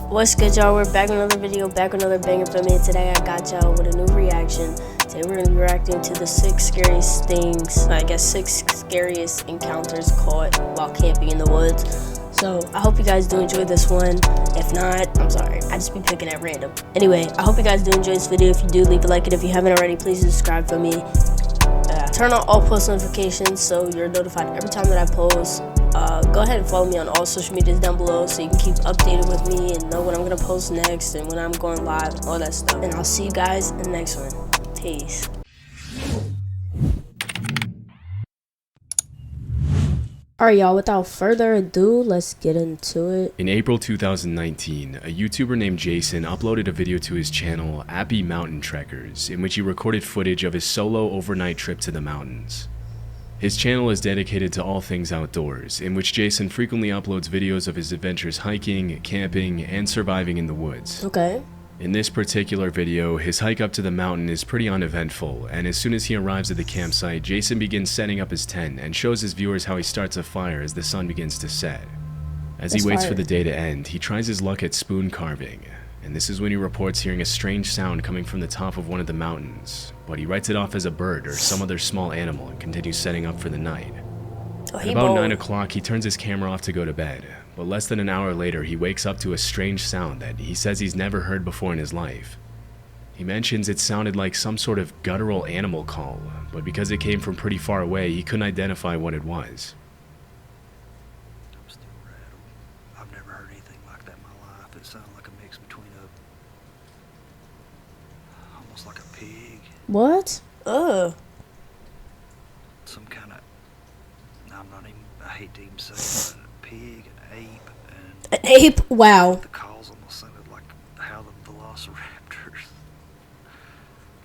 What's good, y'all? We're back with another video, back with another banger for me. Today I got y'all with a new reaction. Today we're gonna be reacting to the 6 scariest things, I guess 6 scariest encounters caught while camping in the woods. So I hope you guys do enjoy this one. If not, I'm sorry, I just be picking at random. Anyway, I hope you guys do enjoy this video. If you do, leave a like, and if you haven't already, please subscribe for me. Turn on all post notifications so you're notified every time that I post. Go ahead and follow me on all social medias down below so you can keep updated with me and know when I'm gonna post next and when I'm going live and all that stuff. And I'll see you guys in the next one. Peace. Alright, y'all, without further ado, let's get into it. In April 2019, a YouTuber named Jason uploaded a video to his channel, Abbey Mountain Trekkers, in which he recorded footage of his solo overnight trip to the mountains. His channel is dedicated to all things outdoors, in which Jason frequently uploads videos of his adventures hiking, camping, and surviving in the woods. Okay. In this particular video, his hike up to the mountain is pretty uneventful, and as soon as he arrives at the campsite, Jason begins setting up his tent and shows his viewers how he starts a fire as the sun begins to set. As he waits for the day to end, he tries his luck at spoon carving, and this is when he reports hearing a strange sound coming from the top of one of the mountains, but he writes it off as a bird or some other small animal and continues setting up for the night. At about 9 o'clock, he turns his camera off to go to bed, but less than an hour later, he wakes up to a strange sound that he says he's never heard before in his life. He mentions it sounded like some sort of guttural animal call, but because it came from pretty far away, he couldn't identify what it was. I'm still rattled. I've never heard anything like that in my life. It sounded like a mix between almost like a pig. What? Some kind of, I hate to even say it, but a pig, an ape, and... An ape? Wow. The calls almost sounded like how the velociraptors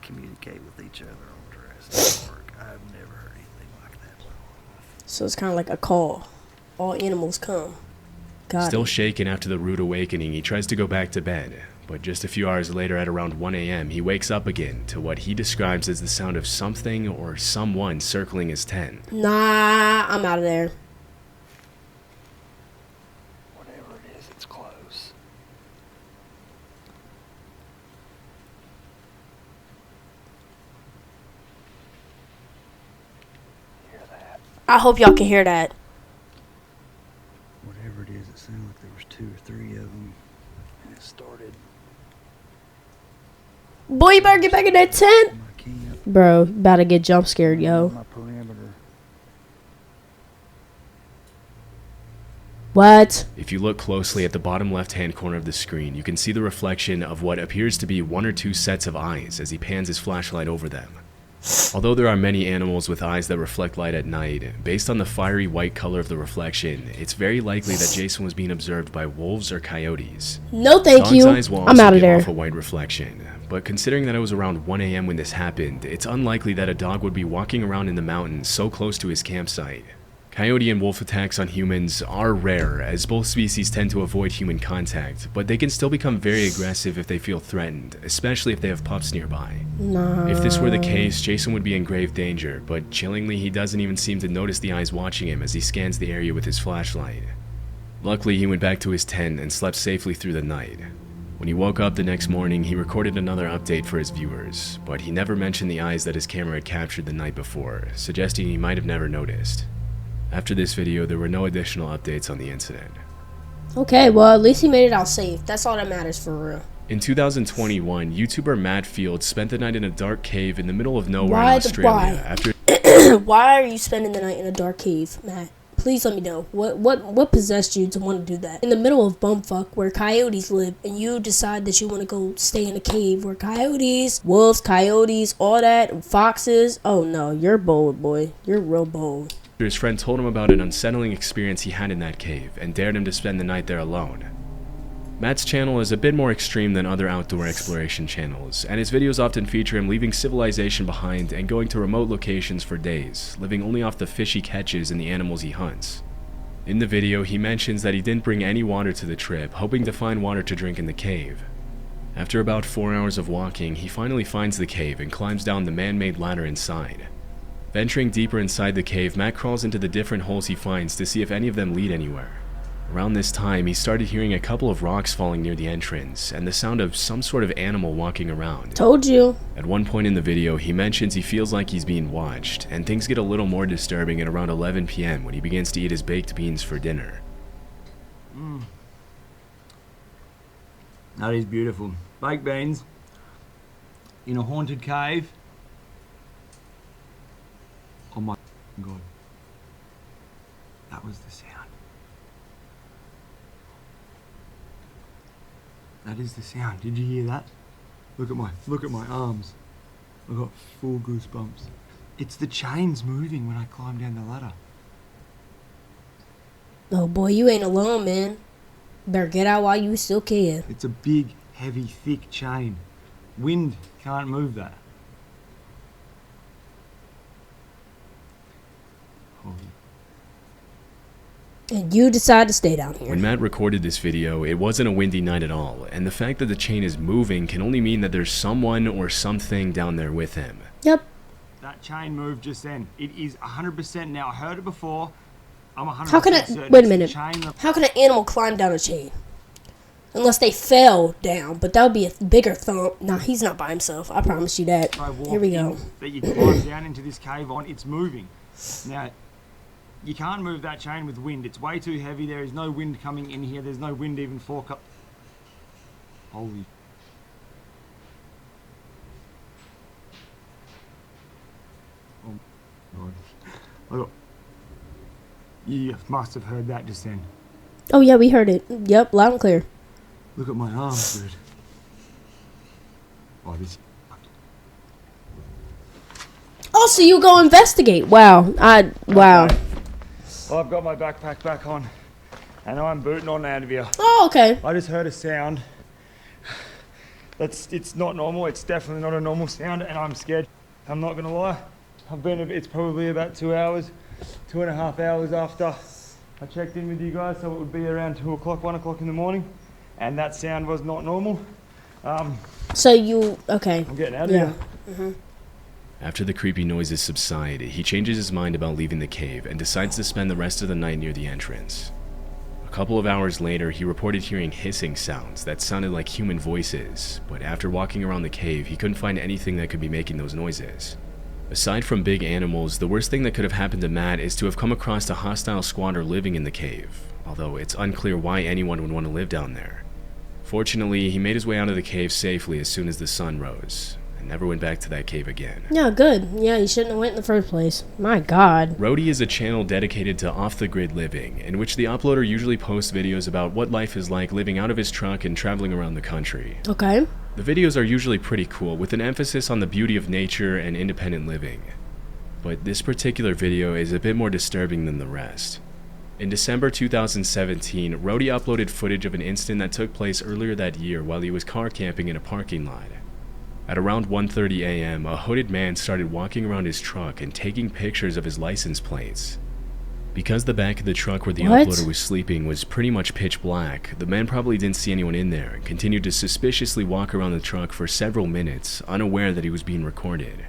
communicate with each other on Jurassic Park. I've never heard anything like that in my life. So it's kind of like a call. All animals come. Still shaken after the rude awakening, he tries to go back to bed, but just a few hours later at around 1 a.m., he wakes up again to what he describes as the sound of something or someone circling his tent. Nah, I'm out of there. Whatever it is, it's close. Hear that? I hope y'all can hear that. Whatever it is, it sounded like there was 2 or 3 of them, and it started Boy, you better get back in that tent. in my camp. Bro, about to get jump scared, yo. My perimeter. What? If you look closely at the bottom left-hand corner of the screen, you can see the reflection of what appears to be 1 or 2 sets of eyes as he pans his flashlight over them. Although there are many animals with eyes that reflect light at night, based on the fiery white color of the reflection, it's very likely that Jason was being observed by wolves or coyotes. No, thank you. Dog's eyes will I'm also out of give there. off a white reflection, but considering that it was around 1 a.m. when this happened, it's unlikely that a dog would be walking around in the mountains so close to his campsite. Coyote and wolf attacks on humans are rare, as both species tend to avoid human contact, but they can still become very aggressive if they feel threatened, especially if they have pups nearby. Nah. If this were the case, Jason would be in grave danger, but chillingly, he doesn't even seem to notice the eyes watching him as he scans the area with his flashlight. Luckily, he went back to his tent and slept safely through the night. When he woke up the next morning, he recorded another update for his viewers, but he never mentioned the eyes that his camera had captured the night before, suggesting he might have never noticed. After this video, there were no additional updates on the incident. Okay, well, at least he made it out safe. That's all that matters for real. In 2021, YouTuber Matt Field spent the night in a dark cave in the middle of nowhere in Australia after... Why are you spending the night in a dark cave, Matt? Please let me know. What possessed you to want to do that? In the middle of bumfuck where coyotes live, and you decide that you want to go stay in a cave where coyotes, wolves, coyotes, all that, foxes. Oh no, you're bold, boy. You're real bold. His friend told him about an unsettling experience he had in that cave and dared him to spend the night there alone. Matt's channel is a bit more extreme than other outdoor exploration channels, and his videos often feature him leaving civilization behind and going to remote locations for days, living only off the fish he catches and the animals he hunts. In the video, he mentions that he didn't bring any water to the trip, hoping to find water to drink in the cave. After about 4 hours of walking, he finally finds the cave and climbs down the man-made ladder inside. Venturing deeper inside the cave, Matt crawls into the different holes he finds to see if any of them lead anywhere. Around this time, he started hearing a couple of rocks falling near the entrance and the sound of some sort of animal walking around. Told you. At one point in the video, he mentions he feels like he's being watched, and things get a little more disturbing at around 11 p.m. when he begins to eat his baked beans for dinner. That is beautiful. Baked beans in a haunted cave. Oh my God. That was the sound. That is the sound. Did you hear that? Look at my arms. I got full goosebumps. It's the chains moving when I climb down the ladder. Oh boy, you ain't alone, man. Better get out while you still can. It's a big, heavy, thick chain. Wind can't move that. Holy. And you decide to stay down here. When Matt recorded this video, it wasn't a windy night at all, and the fact that the chain is moving can only mean that there's someone or something down there with him. Yep. That chain moved just then. It is 100% now. I heard it before. I'm 100% How can it? certain Wait a it's the minute. chain that- How can an animal climb down a chain? Unless they fell down, but that would be a bigger thump. Nah, he's not by himself. I promise you that. I walk Here we go. in, that you climb down into this cave on, it's moving. Now, you can't move that chain with wind. It's way too heavy. There is no wind coming in here. There's no wind even fork up. Holy. Oh my God. Look. You must have heard that just then. Oh yeah, we heard it. Yep, loud and clear. Look at my arms, dude. Oh, this. Oh, so you go investigate. Wow. Wow. Okay. Well, I've got my backpack back on, and I'm booting on out of here. Oh, okay. I just heard a sound. It's not normal. It's definitely not a normal sound, and I'm scared. I'm not gonna lie. It's probably about 2.5 hours after I checked in with you guys, so it would be around 2 o'clock, 1 o'clock in the morning, and that sound was not normal. So you okay? I'm getting out of Yeah. here. After the creepy noises subside, he changes his mind about leaving the cave and decides to spend the rest of the night near the entrance. A couple of hours later, he reported hearing hissing sounds that sounded like human voices, but after walking around the cave, he couldn't find anything that could be making those noises. Aside from big animals, the worst thing that could have happened to Matt is to have come across a hostile squatter living in the cave, although it's unclear why anyone would want to live down there. Fortunately, he made his way out of the cave safely as soon as the sun rose, and never went back to that cave again. Yeah, good. Yeah, you shouldn't have went in the first place. My God. Roadie is a channel dedicated to off-the-grid living, in which the uploader usually posts videos about what life is like living out of his truck and traveling around the country. Okay. The videos are usually pretty cool, with an emphasis on the beauty of nature and independent living. But this particular video is a bit more disturbing than the rest. In December 2017, Roadie uploaded footage of an incident that took place earlier that year while he was car camping in a parking lot. At around 1:30 a.m., a hooded man started walking around his truck and taking pictures of his license plates. Because the back of the truck where the uploader was sleeping was pretty much pitch black, the man probably didn't see anyone in there and continued to suspiciously walk around the truck for several minutes, unaware that he was being recorded.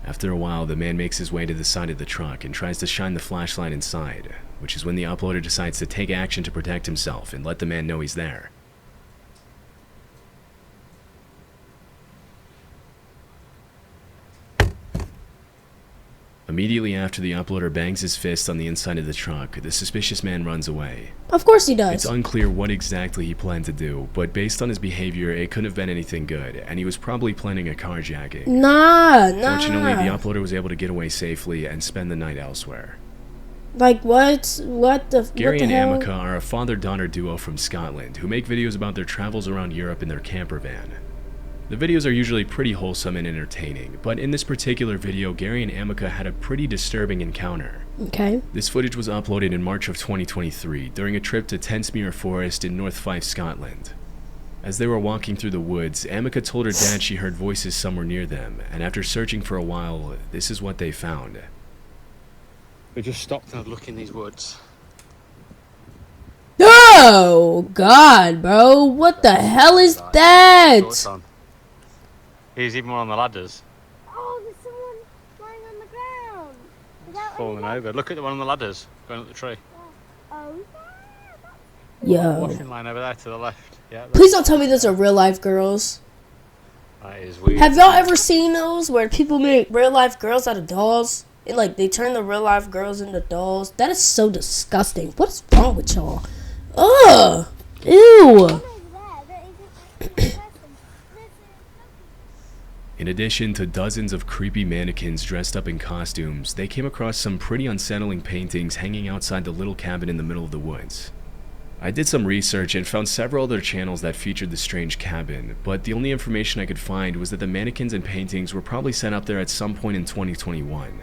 After a while, the man makes his way to the side of the truck and tries to shine the flashlight inside, which is when the uploader decides to take action to protect himself and let the man know he's there. Immediately after the uploader bangs his fist on the inside of the truck, the suspicious man runs away. Of course he does. It's unclear what exactly he planned to do, but based on his behavior, it couldn't have been anything good, and he was probably planning a carjacking. Nah. Fortunately, the uploader was able to get away safely and spend the night elsewhere. Like what? What the? Gary what the and hell? Amica are a father-daughter duo from Scotland who make videos about their travels around Europe in their camper van. The videos are usually pretty wholesome and entertaining, but in this particular video, Gary and Amica had a pretty disturbing encounter. Okay. This footage was uploaded in March of 2023 during a trip to Tensmere Forest in North Fife, Scotland. As they were walking through the woods, Amica told her dad she heard voices somewhere near them, and after searching for a while, this is what they found. We just stopped and had a look in these woods. Oh God, bro! What the hell is that? Here's even one on the ladders. Oh, there's someone lying on the ground. Without Falling any over. Look at the one on the ladders going up the tree. Oh, yeah, that's Yo. Washing line over there to the left. Yeah. Please don't tell me those are real life girls. That is weird. Have y'all ever seen those where people make real life girls out of dolls? And like they turn the real life girls into dolls? That is so disgusting. What is wrong with y'all? Ugh. Ew. In addition to dozens of creepy mannequins dressed up in costumes, they came across some pretty unsettling paintings hanging outside the little cabin in the middle of the woods. I did some research and found several other channels that featured the strange cabin, but the only information I could find was that the mannequins and paintings were probably set up there at some point in 2021.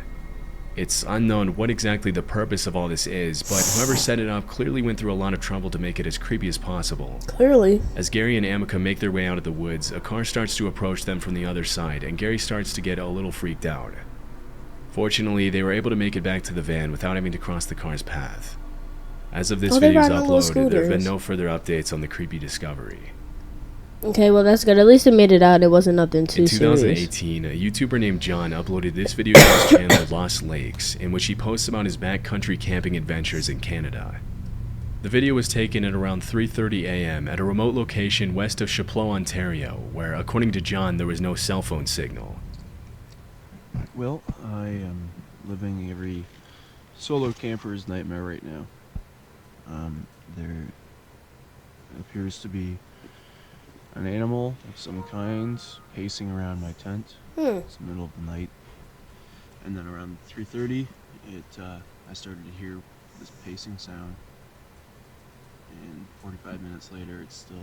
It's unknown what exactly the purpose of all this is, but whoever set it up clearly went through a lot of trouble to make it as creepy as possible. Clearly. As Gary and Amica make their way out of the woods, a car starts to approach them from the other side, and Gary starts to get a little freaked out. Fortunately, they were able to make it back to the van without having to cross the car's path. As of this they video's ride on little upload, there have been scooters. no further updates on the creepy discovery. Okay, well that's good. At least it made it out. It wasn't nothing too In serious. 2018, a YouTuber named John uploaded this video to his channel Lost Lakes, in which he posts about his backcountry camping adventures in Canada. The video was taken at around 3:30 a.m. at a remote location west of Chapleau, Ontario, where, according to John, there was no cell phone signal. Well, I am living every solo camper's nightmare right now. There appears to be an animal of some kind pacing around my tent. It's the middle of the night, and then around 3:30, I started to hear this pacing sound, and 45 minutes later, it's still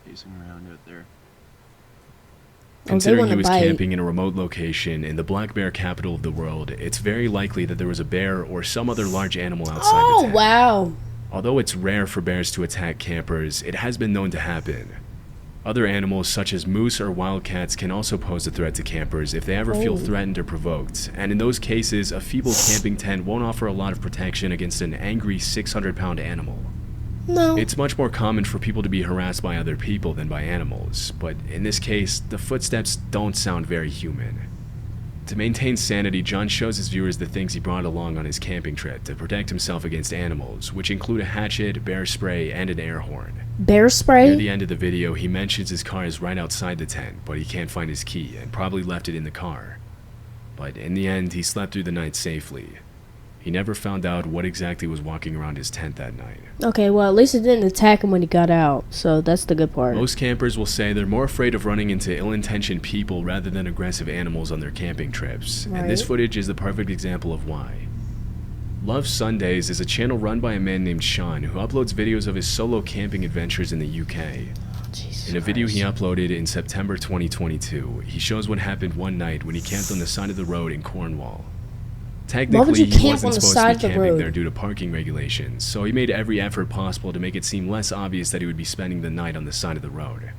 pacing around out there. Considering he was bite. camping in a remote location in the black bear capital of the world, it's very likely that there was a bear or some other large animal outside the Oh tent. wow. Although it's rare for bears to attack campers, it has been known to happen. Other animals such as moose or wildcats can also pose a threat to campers if they ever feel threatened or provoked, and in those cases, a feeble camping tent won't offer a lot of protection against an angry 600-pound animal. No. It's much more common for people to be harassed by other people than by animals, but in this case, the footsteps don't sound very human. To maintain sanity, John shows his viewers the things he brought along on his camping trip to protect himself against animals, which include a hatchet, bear spray, and an air horn. Bear Near spray? the end of the video, he mentions his car is right outside the tent, but he can't find his key and probably left it in the car. But in the end, he slept through the night safely. He never found out what exactly was walking around his tent that night. Okay, well at least it didn't attack him when he got out, so that's the good part. Most campers will say they're more afraid of running into ill-intentioned people rather than aggressive animals on their camping trips, and this Right. footage is the perfect example of why. Love Sundays is a channel run by a man named Sean who uploads videos of his solo camping adventures in the UK. Jesus In a video he Christ. uploaded in September 2022, he shows what happened one night when he camped on the side of the road in Cornwall. Technically, you he camp wasn't on the supposed side to of be the camping road? there due to parking regulations, so he made every effort possible to make it seem less obvious that he would be spending the night on the side of the road.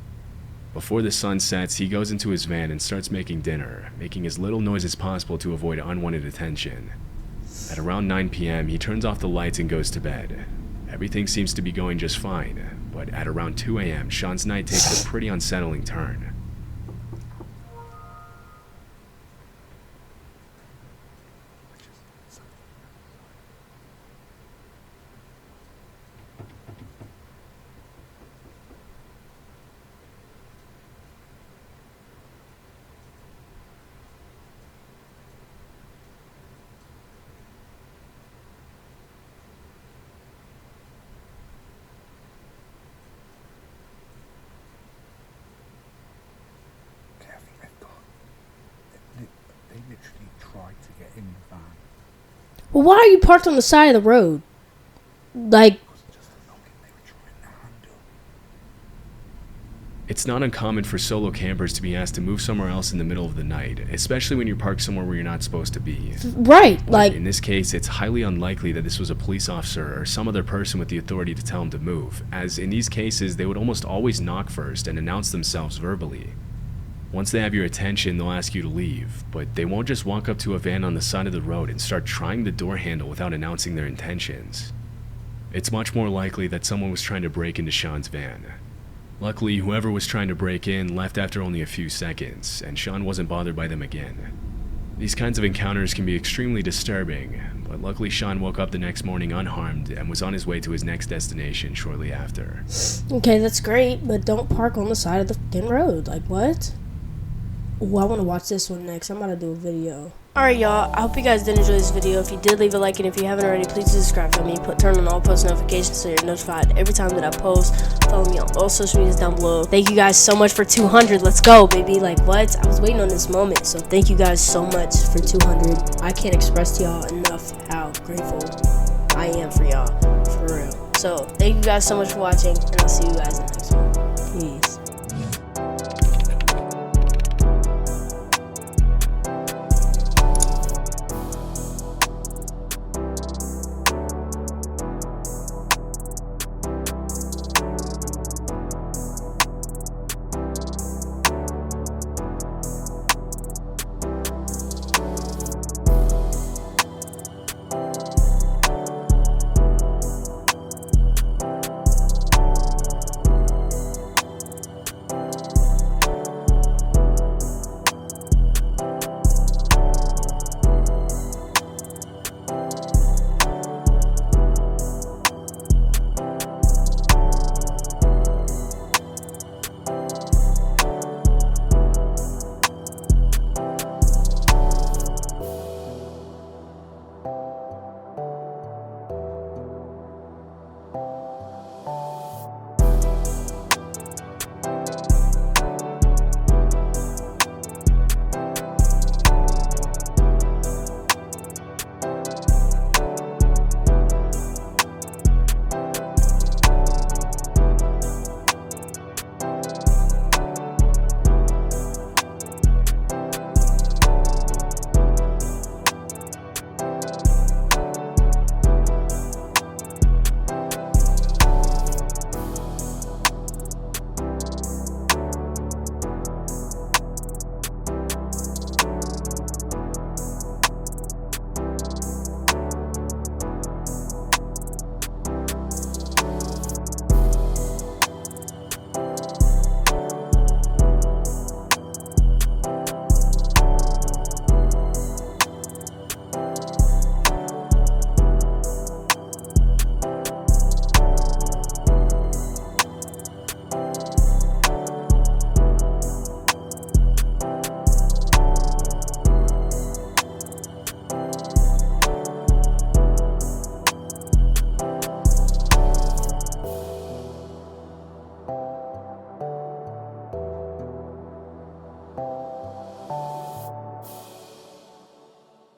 Before the sun sets, he goes into his van and starts making dinner, making as little noise as possible to avoid unwanted attention. At around 9 p.m., he turns off the lights and goes to bed. Everything seems to be going just fine, but at around 2 a.m., Sean's night takes a pretty unsettling turn. Kathy, they literally tried to get in the van. Well, why are you parked on the side of the road? Like, It wasn't just the knocking they were trying to handle. It's not uncommon for solo campers to be asked to move somewhere else in the middle of the night, especially when you're parked somewhere where you're not supposed to be. right, But like, in this case, it's highly unlikely that this was a police officer or some other person with the authority to tell him to move, as in these cases, they would almost always knock first and announce themselves verbally. Once they have your attention, they'll ask you to leave, but they won't just walk up to a van on the side of the road and start trying the door handle without announcing their intentions. It's much more likely that someone was trying to break into Sean's van. Luckily, whoever was trying to break in left after only a few seconds, and Sean wasn't bothered by them again. These kinds of encounters can be extremely disturbing, but luckily Sean woke up the next morning unharmed and was on his way to his next destination shortly after. Okay, that's great, but don't park on the side of the fucking road. Like, what? Oh, I want to watch this one next. I'm about to do a video. Alright, y'all. I hope you guys did enjoy this video. If you did, leave a like, and if you haven't already, please subscribe to me. Turn on all post notifications so you're notified every time that I post. Follow me on all social medias down below. Thank you guys so much for 200. Let's go, baby. Like, what? I was waiting on this moment, so thank you guys so much for 200. I can't express to y'all enough how grateful I am for y'all. For real. So, thank you guys so much for watching, and I'll see you guys in the next one. Peace.